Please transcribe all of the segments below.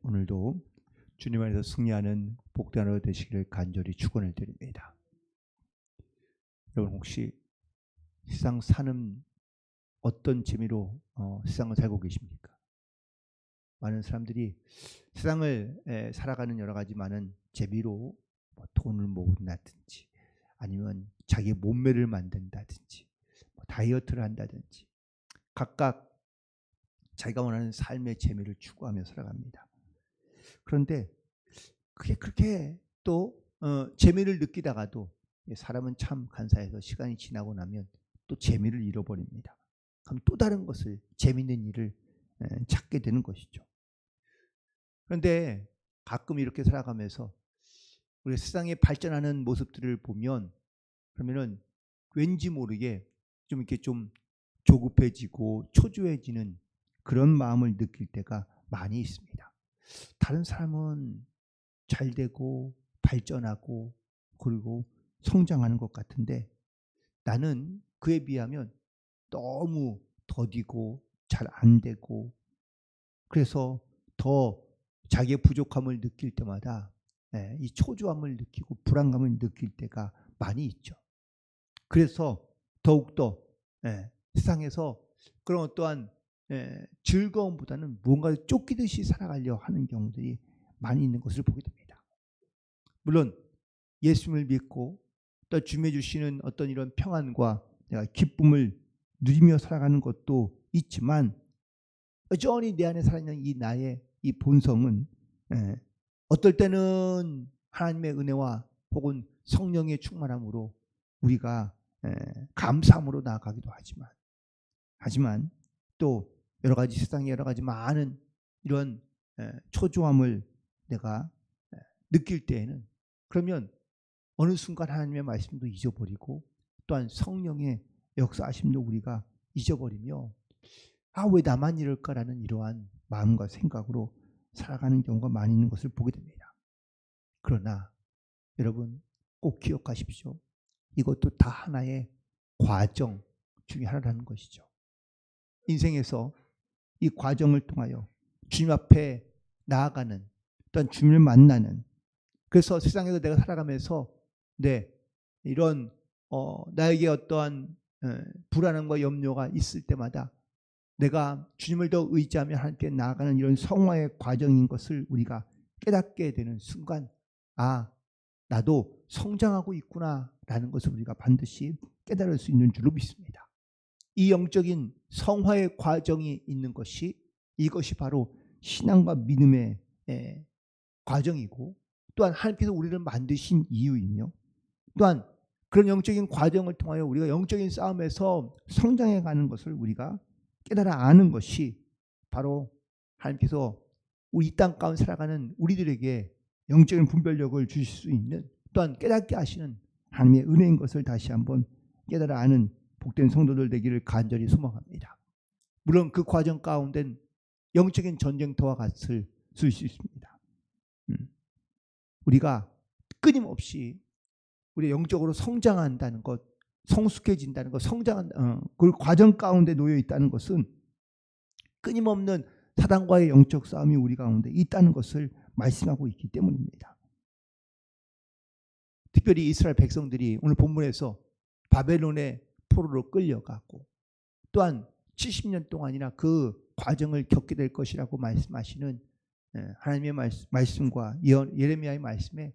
오늘도 주님 안에서 승리하는 복된 하루 되시기를 간절히 축원을 드립니다. 여러분 혹시 세상 사는 어떤 재미로 세상을 살고 계십니까? 많은 사람들이 세상을 살아가는 여러 가지 많은 재미로 돈을 모은다든지 아니면 자기 몸매를 만든다든지 다이어트를 한다든지 각각 자기가 원하는 삶의 재미를 추구하며 살아갑니다. 그런데 그게 그렇게 또 재미를 느끼다가도 사람은 참 간사해서 시간이 지나고 나면 또 재미를 잃어버립니다. 그럼 또 다른 것을 재미있는 일을 찾게 되는 것이죠. 그런데 가끔 이렇게 살아가면서 우리 세상에 발전하는 모습들을 보면 그러면은 왠지 모르게 좀 이렇게 좀 조급해지고 초조해지는 그런 마음을 느낄 때가 많이 있습니다. 다른 사람은 잘 되고 발전하고 그리고 성장하는 것 같은데 나는 그에 비하면 너무 더디고 잘 안 되고 그래서 더 자기의 부족함을 느낄 때마다 이 초조함을 느끼고 불안감을 느낄 때가 많이 있죠. 그래서 더욱더 세상에서 그런 어떠한 즐거움보다는 무언가를 쫓기듯이 살아가려 하는 경우들이 많이 있는 것을 보게 됩니다. 물론 예수님을 믿고 또 주님이 주시는 어떤 이런 평안과 내가 기쁨을 누리며 살아가는 것도 있지만 여전히 내 안에 살아있는 이 나의 이 본성은 어떨 때는 하나님의 은혜와 혹은 성령의 충만함으로 우리가 감사함으로 나아가기도 하지만 또 여러 가지 세상에 여러 가지 많은 이런 초조함을 내가 느낄 때에는 그러면 어느 순간 하나님의 말씀도 잊어버리고 또한 성령의 역사하심도 우리가 잊어버리며 왜 나만 이럴까라는 이러한 마음과 생각으로 살아가는 경우가 많이 있는 것을 보게 됩니다. 그러나 여러분 꼭 기억하십시오. 이것도 다 하나의 과정 중에 하나라는 것이죠. 인생에서 이 과정을 통하여 주님 앞에 나아가는 또한 주님을 만나는 그래서 세상에서 내가 살아가면서 이런 나에게 어떠한 불안함과 염려가 있을 때마다 내가 주님을 더 의지하며 하나님께 나아가는 이런 성화의 과정인 것을 우리가 깨닫게 되는 순간 나도 성장하고 있구나라는 것을 우리가 반드시 깨달을 수 있는 줄로 믿습니다. 이 영적인 성화의 과정이 있는 것이 이것이 바로 신앙과 믿음의 과정이고 또한 하나님께서 우리를 만드신 이유이며 또한 그런 영적인 과정을 통하여 우리가 영적인 싸움에서 성장해가는 것을 우리가 깨달아 아는 것이 바로 하나님께서 우리 이 땅 가운데 살아가는 우리들에게 영적인 분별력을 주실 수 있는 또한 깨닫게 하시는 하나님의 은혜인 것을 다시 한번 깨달아 아는 복된 성도들 되기를 간절히 소망합니다. 물론 그 과정 가운데는 영적인 전쟁터와 같을 수 있습니다. 우리가 끊임없이 우리 영적으로 성장한다는 것, 성숙해진다는 것, 그 과정 가운데 놓여 있다는 것은 끊임없는 사단과의 영적 싸움이 우리 가운데 있다는 것을 말씀하고 있기 때문입니다. 특별히 이스라엘 백성들이 오늘 본문에서 바벨론의 포로로 끌려가고 또한 70년 동안이나 그 과정을 겪게 될 것이라고 말씀하시는 하나님의 말씀과 예레미야의 말씀에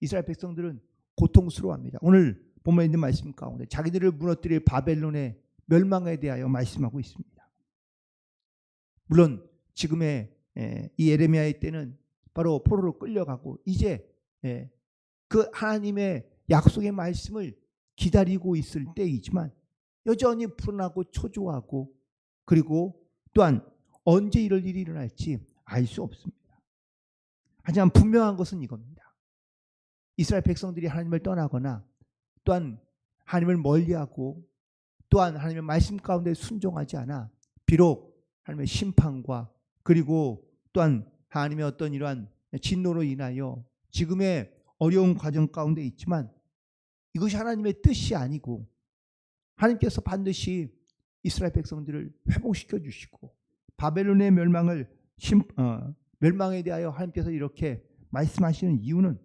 이스라엘 백성들은 고통스러워합니다. 오늘 본문에 있는 말씀 가운데 자기들을 무너뜨릴 바벨론의 멸망에 대하여 말씀하고 있습니다. 물론 지금의 이 예레미야의 때는 바로 포로로 끌려가고 이제 그 하나님의 약속의 말씀을 기다리고 있을 때이지만 여전히 불안하고 초조하고 그리고 또한 언제 이럴 일이 일어날지 알 수 없습니다. 하지만 분명한 것은 이겁니다. 이스라엘 백성들이 하나님을 떠나거나 또한 하나님을 멀리하고 또한 하나님의 말씀 가운데 순종하지 않아 비록 하나님의 심판과 그리고 또한 하나님의 어떤 이러한 진노로 인하여 지금의 어려운 과정 가운데 있지만 이것이 하나님의 뜻이 아니고 하나님께서 반드시 이스라엘 백성들을 회복시켜 주시고 바벨론의 멸망을 멸망에 대하여 하나님께서 이렇게 말씀하시는 이유는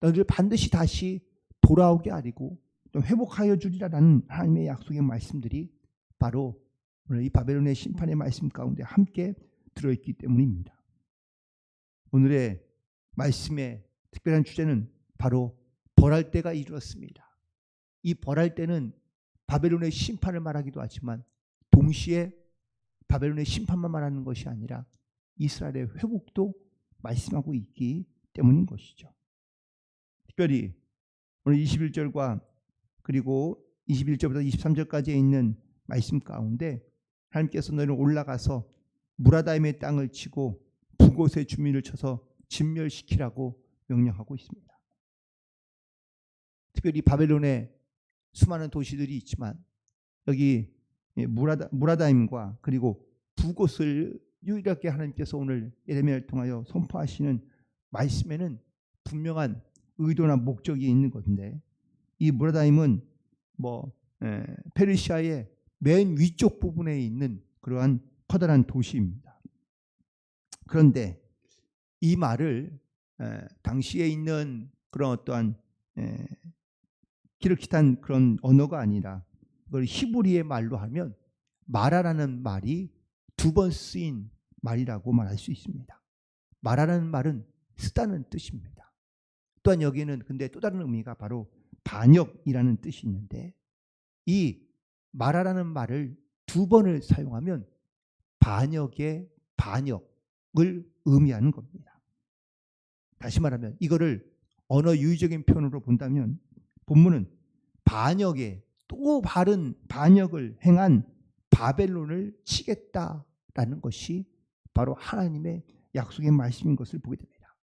너희들 반드시 다시 돌아오게 하리고 또 회복하여 주리라는 하나님의 약속의 말씀들이 바로 오늘 이 바벨론의 심판의 말씀 가운데 함께 들어있기 때문입니다. 오늘의 말씀의 특별한 주제는 바로 벌할 때가 이르렀습니다. 이 벌할 때는 바벨론의 심판을 말하기도 하지만 동시에 바벨론의 심판만 말하는 것이 아니라 이스라엘의 회복도 말씀하고 있기 때문인 것이죠. 특별히 오늘 21절과 그리고 21절부터 23절까지에 있는 말씀 가운데 하나님께서 너희는 올라가서 무라다임의 땅을 치고 북곳의 주민을 쳐서 진멸시키라고 명령하고 있습니다. 특별히 바벨론에 수많은 도시들이 있지만 여기 무라다임과 그리고 북곳을 유일하게 하나님께서 오늘 예레미야를 통하여 선포하시는 말씀에는 분명한 의도나 목적이 있는 것인데 이 무라다임은 페르시아의 맨 위쪽 부분에 있는 그러한 커다란 도시입니다. 그런데 이 말을 당시에 있는 그런 어떠한 기르키탄 그런 언어가 아니라 그걸 히브리의 말로 하면 마라라는 말이 2번 쓰인 말이라고 말할 수 있습니다. 마라라는 말은 쓰다는 뜻입니다. 또한 여기에는 근데 또 다른 의미가 바로 반역이라는 뜻이 있는데 이 마라라는 말을 2번을 사용하면 반역의 반역을 의미하는 겁니다. 다시 말하면 이거를 언어 유의적인 표현으로 본다면 본문은 반역에 또 바른 반역을 행한 바벨론을 치겠다라는 것이 바로 하나님의 약속의 말씀인 것을 보게 됩니다.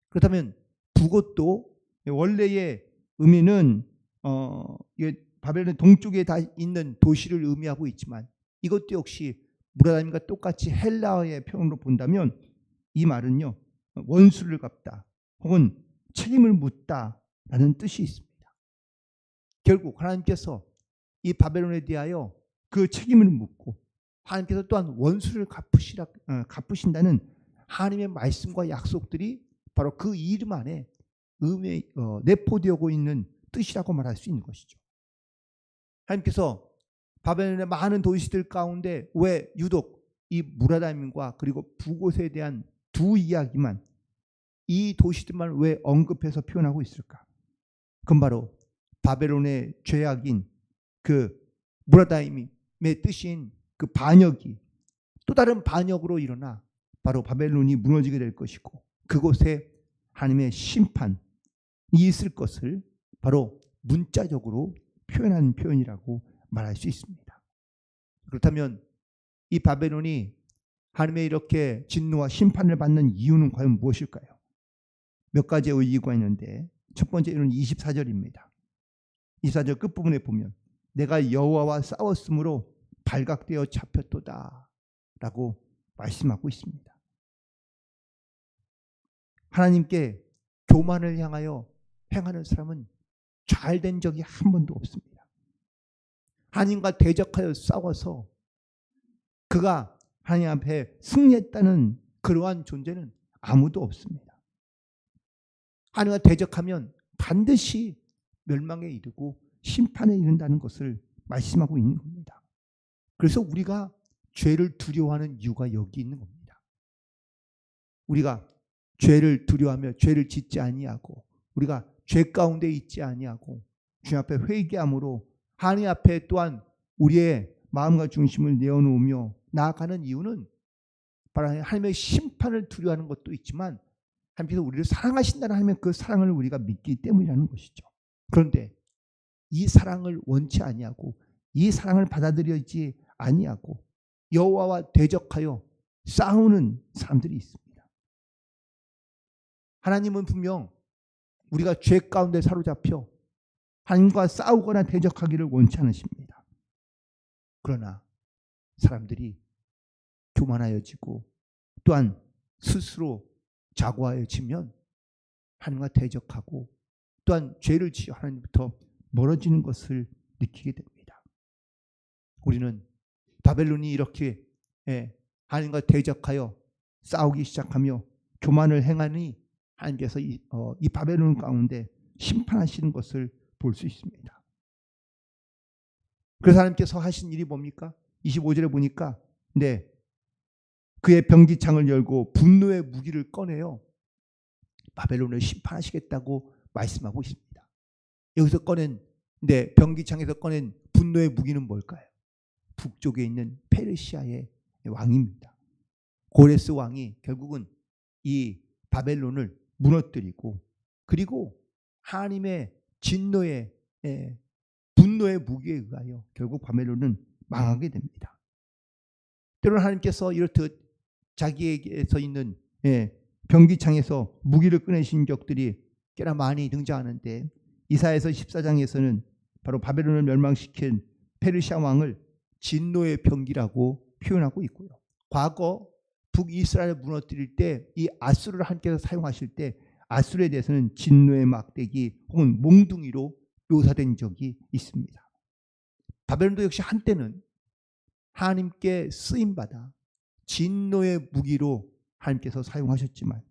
그렇다면 북곳도 원래의 의미는 바벨론 동쪽에 다 있는 도시를 의미하고 있지만 이것도 역시 무라다임과 똑같이 헬라어의 표현으로 본다면 이 말은요 원수를 갚다 혹은 책임을 묻다라는 뜻이 있습니다. 결국 하나님께서 이 바벨론에 대하여 그 책임을 묻고 하나님께서 또한 원수를 갚으신다는 하나님의 말씀과 약속들이 바로 그 이름 안에 내포되고 있는 뜻이라고 말할 수 있는 것이죠. 하나님께서 바벨론의 많은 도시들 가운데 왜 유독 이 무라다임과 그리고 북곳에 대한 두 이야기만 이 도시들만 왜 언급해서 표현하고 있을까? 그건 바로 바벨론의 죄악인 그 무라다임의 뜻인 그 반역이 또 다른 반역으로 일어나 바로 바벨론이 무너지게 될 것이고 그곳에 하나님의 심판이 있을 것을 바로 문자적으로 표현한 표현이라고 말할 수 있습니다. 그렇다면 이 바벨론이 하나님의 이렇게 진노와 심판을 받는 이유는 과연 무엇일까요? 몇 가지의 이유가 있는데 첫 번째는 24절입니다. 24절 끝부분에 보면 내가 여호와와 싸웠으므로 발각되어 잡혔도다 라고 말씀하고 있습니다. 하나님께 교만을 향하여 행하는 사람은 잘된 적이 한 번도 없습니다. 하나님과 대적하여 싸워서 그가 하나님 앞에 승리했다는 그러한 존재는 아무도 없습니다. 하나님과 대적하면 반드시 멸망에 이르고 심판에 이른다는 것을 말씀하고 있는 겁니다. 그래서 우리가 죄를 두려워하는 이유가 여기 있는 겁니다. 우리가 죄를 두려워하며 죄를 짓지 아니하고 우리가 죄 가운데 있지 아니하고 주님 앞에 회개함으로 하나님 앞에 또한 우리의 마음과 중심을 내어놓으며 나아가는 이유는 바로 하나님의 심판을 두려워하는 것도 있지만 하나님께서 우리를 사랑하신다는 하나님의 그 사랑을 우리가 믿기 때문이라는 것이죠. 그런데 이 사랑을 원치 아니하고 이 사랑을 받아들이지 아니하고 여호와와 대적하여 싸우는 사람들이 있습니다. 하나님은 분명 우리가 죄 가운데 사로잡혀 하나님과 싸우거나 대적하기를 원치 않으십니다. 그러나 사람들이 교만하여지고 또한 스스로 자고하여지면 하나님과 대적하고 또한 죄를 지어 하나님부터 멀어지는 것을 느끼게 됩니다. 우리는 바벨론이 이렇게 하나님과 대적하여 싸우기 시작하며 교만을 행하니 하나님께서 이 바벨론 가운데 심판하시는 것을 볼 수 있습니다. 그래서 하나님께서 하신 일이 뭡니까? 25절에 보니까 그의 병기창을 열고 분노의 무기를 꺼내요. 바벨론을 심판하시겠다고 말씀하고 있습니다. 여기서 꺼낸 병기창에서 꺼낸 분노의 무기는 뭘까요? 북쪽에 있는 페르시아의 왕입니다. 고레스 왕이 결국은 이 바벨론을 무너뜨리고 그리고 하나님의 진노의 분노의 무기에 의하여 결국 바벨론은 망하게 됩니다. 때로는 하나님께서 이렇듯 자기에게서 있는 병기창에서 무기를 꺼내신 적들이 꽤나 많이 등장하는데 이사야서 14장에서는 바로 바벨론을 멸망시킨 페르시아 왕을 진노의 병기라고 표현하고 있고요. 과거 북이스라엘을 무너뜨릴 때 이 아수르를 하나님께서 사용하실 때 아수르에 대해서는 진노의 막대기 혹은 몽둥이로 묘사된 적이 있습니다. 바벨론도 역시 한때는 하나님께 쓰임받아 진노의 무기로 하나님께서 사용하셨지만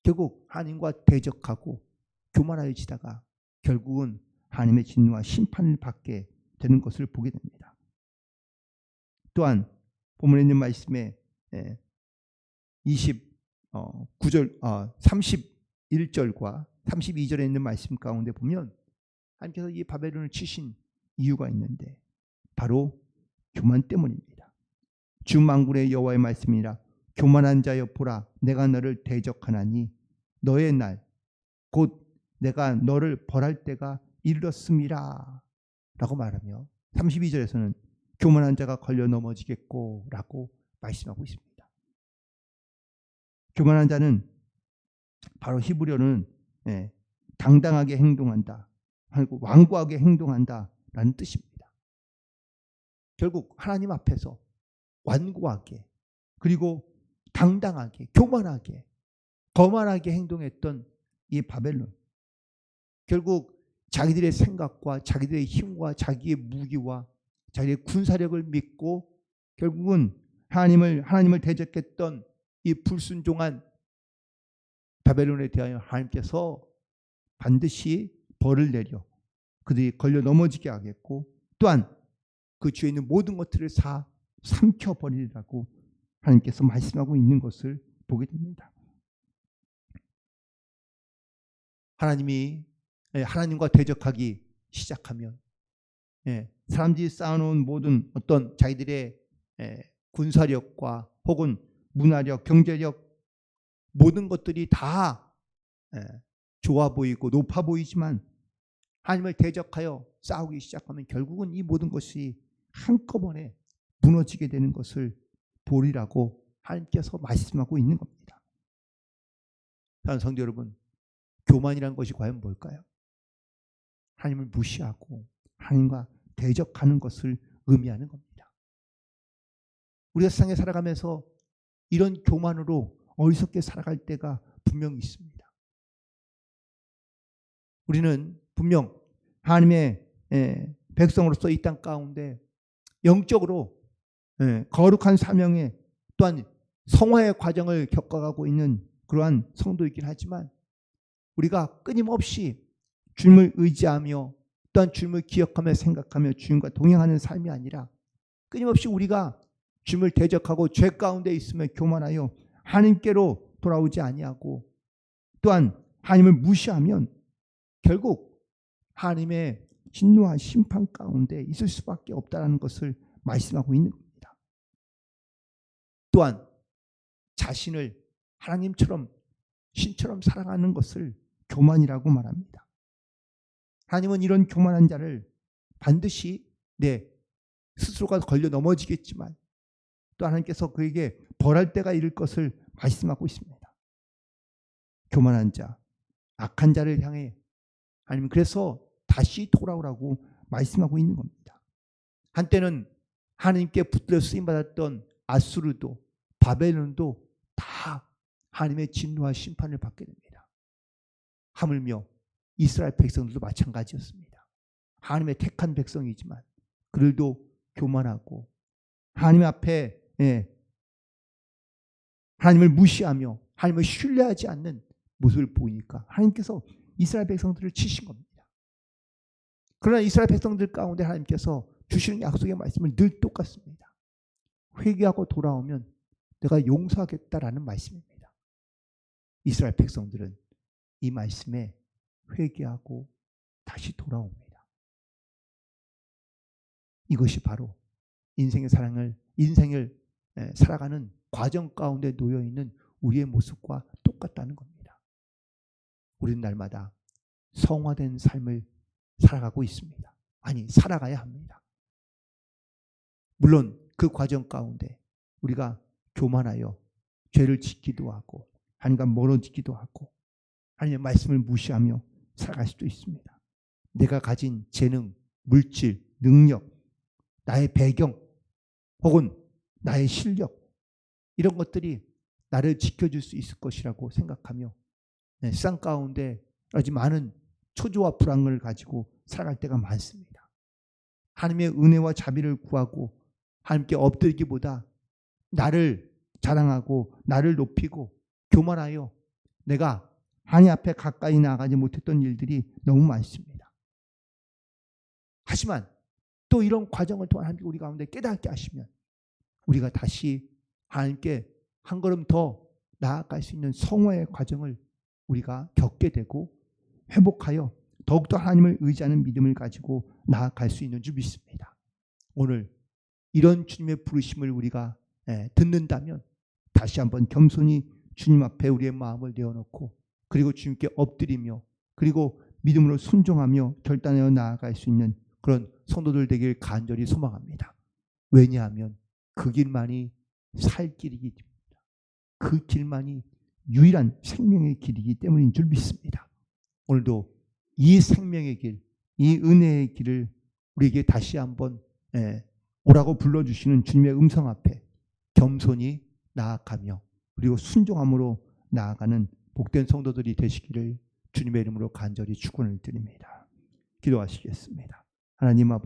결국 하나님과 대적하고 교만하여지다가 결국은 하나님의 진노와 심판을 받게 되는 것을 보게 됩니다. 또한 본문에 있는 말씀에 31절과 32절에 있는 말씀 가운데 보면 하나님께서 이 바벨론을 치신 이유가 있는데 바로 교만 때문입니다. 주 만군의 여호와의 말씀이라 교만한 자여 보라 내가 너를 대적하나니 너의 날 곧 내가 너를 벌할 때가 이르렀음이라 라고 말하며 32절에서는 교만한 자가 걸려 넘어지겠고 라고 말씀하고 있습니다. 교만한 자는 바로 히브리어는 당당하게 행동한다 하고 완고하게 행동한다 라는 뜻입니다. 결국 하나님 앞에서 완고하게 그리고 당당하게 교만하게 거만하게 행동했던 이 바벨론, 결국 자기들의 생각과 자기들의 힘과 자기의 무기와 자기의 군사력을 믿고 결국은 하나님을 대적했던 이 불순종한 바벨론에 대하여 하나님께서 반드시 벌을 내려 그들이 걸려 넘어지게 하겠고 또한 그 주에 있는 모든 것들을 다 삼켜버리라고 하나님께서 말씀하고 있는 것을 보게 됩니다. 하나님과 대적하기 시작하면 사람들이 쌓아놓은 모든 어떤 자기들의 군사력과 혹은 문화력, 경제력 모든 것들이 다 좋아 보이고 높아 보이지만 하나님을 대적하여 싸우기 시작하면 결국은 이 모든 것이 한꺼번에 무너지게 되는 것을 보리라고 하나님께서 말씀하고 있는 겁니다. 사랑하는 성도 여러분, 교만이란 것이 과연 뭘까요? 하나님을 무시하고 하나님과 대적하는 것을 의미하는 겁니다. 우리가 세상에 살아가면서 이런 교만으로 어리석게 살아갈 때가 분명히 있습니다. 우리는 분명 하나님의 백성으로서 이 땅 가운데 영적으로 거룩한 사명에 또한 성화의 과정을 겪어가고 있는 그러한 성도이긴 하지만 우리가 끊임없이 주님을 의지하며 또한 주님을 기억하며 생각하며 주님과 동행하는 삶이 아니라 끊임없이 우리가 주님을 대적하고 죄 가운데 있으며 교만하여 하나님께로 돌아오지 아니하고 또한 하나님을 무시하면 결국 하나님의 진노와 심판 가운데 있을 수밖에 없다는 것을 말씀하고 있는 겁니다. 또한 자신을 하나님처럼 신처럼 살아가는 것을 교만이라고 말합니다. 하나님은 이런 교만한 자를 반드시 스스로가 걸려 넘어지겠지만 또 하나님께서 그에게 벌할 때가 이를 것을 말씀하고 있습니다. 교만한 자, 악한 자를 향해 하나님은 그래서 다시 돌아오라고 말씀하고 있는 겁니다. 한때는 하나님께 붙들어 쓰임받았던 아수르도 바벨론도 다 하나님의 진노와 심판을 받게 됩니다. 하물며 이스라엘 백성들도 마찬가지였습니다. 하나님의 택한 백성이지만 그들도 교만하고 하나님 앞에 하나님을 무시하며 하나님을 신뢰하지 않는 모습을 보이니까 하나님께서 이스라엘 백성들을 치신 겁니다. 그러나 이스라엘 백성들 가운데 하나님께서 주시는 약속의 말씀은 늘 똑같습니다. 회개하고 돌아오면 내가 용서하겠다라는 말씀입니다. 이스라엘 백성들은 이 말씀에 회개하고 다시 돌아옵니다. 이것이 바로 인생을 살아가는 과정 가운데 놓여 있는 우리의 모습과 똑같다는 겁니다. 우리는 날마다 성화된 삶을 살아가고 있습니다. 아니, 살아가야 합니다. 물론 그 과정 가운데 우리가 교만하여 죄를 짓기도 하고 하나님과 멀어지기도 하고 하나님의 말씀을 무시하며 살아갈 수도 있습니다. 내가 가진 재능, 물질, 능력, 나의 배경 혹은 나의 실력 이런 것들이 나를 지켜줄 수 있을 것이라고 생각하며 세상 가운데 아주 많은 초조와 불안을 가지고 살아갈 때가 많습니다. 하나님의 은혜와 자비를 구하고 하나님께 엎드리기보다 나를 자랑하고 나를 높이고 교만하여 내가 하나님 앞에 가까이 나가지 못했던 일들이 너무 많습니다. 하지만 또 이런 과정을 통해 하나님께 우리 가운데 깨닫게 하시면 우리가 다시 하나님께 한 걸음 더 나아갈 수 있는 성화의 과정을 우리가 겪게 되고 회복하여 더욱더 하나님을 의지하는 믿음을 가지고 나아갈 수 있는 줄 믿습니다. 오늘 이런 주님의 부르심을 우리가 듣는다면 다시 한번 겸손히 주님 앞에 우리의 마음을 내어놓고 그리고 주님께 엎드리며 그리고 믿음으로 순종하며 결단하여 나아갈 수 있는 그런 성도들 되길 간절히 소망합니다. 왜냐하면 그 길만이 살 길이기 때문입니다. 그 길만이 유일한 생명의 길이기 때문인 줄 믿습니다. 오늘도 이 생명의 길, 이 은혜의 길을 우리에게 다시 한번 오라고 불러주시는 주님의 음성 앞에 겸손히 나아가며 그리고 순종함으로 나아가는 복된 성도들이 되시기를 주님의 이름으로 간절히 축원을 드립니다. 기도하시겠습니다. 하나님 아버지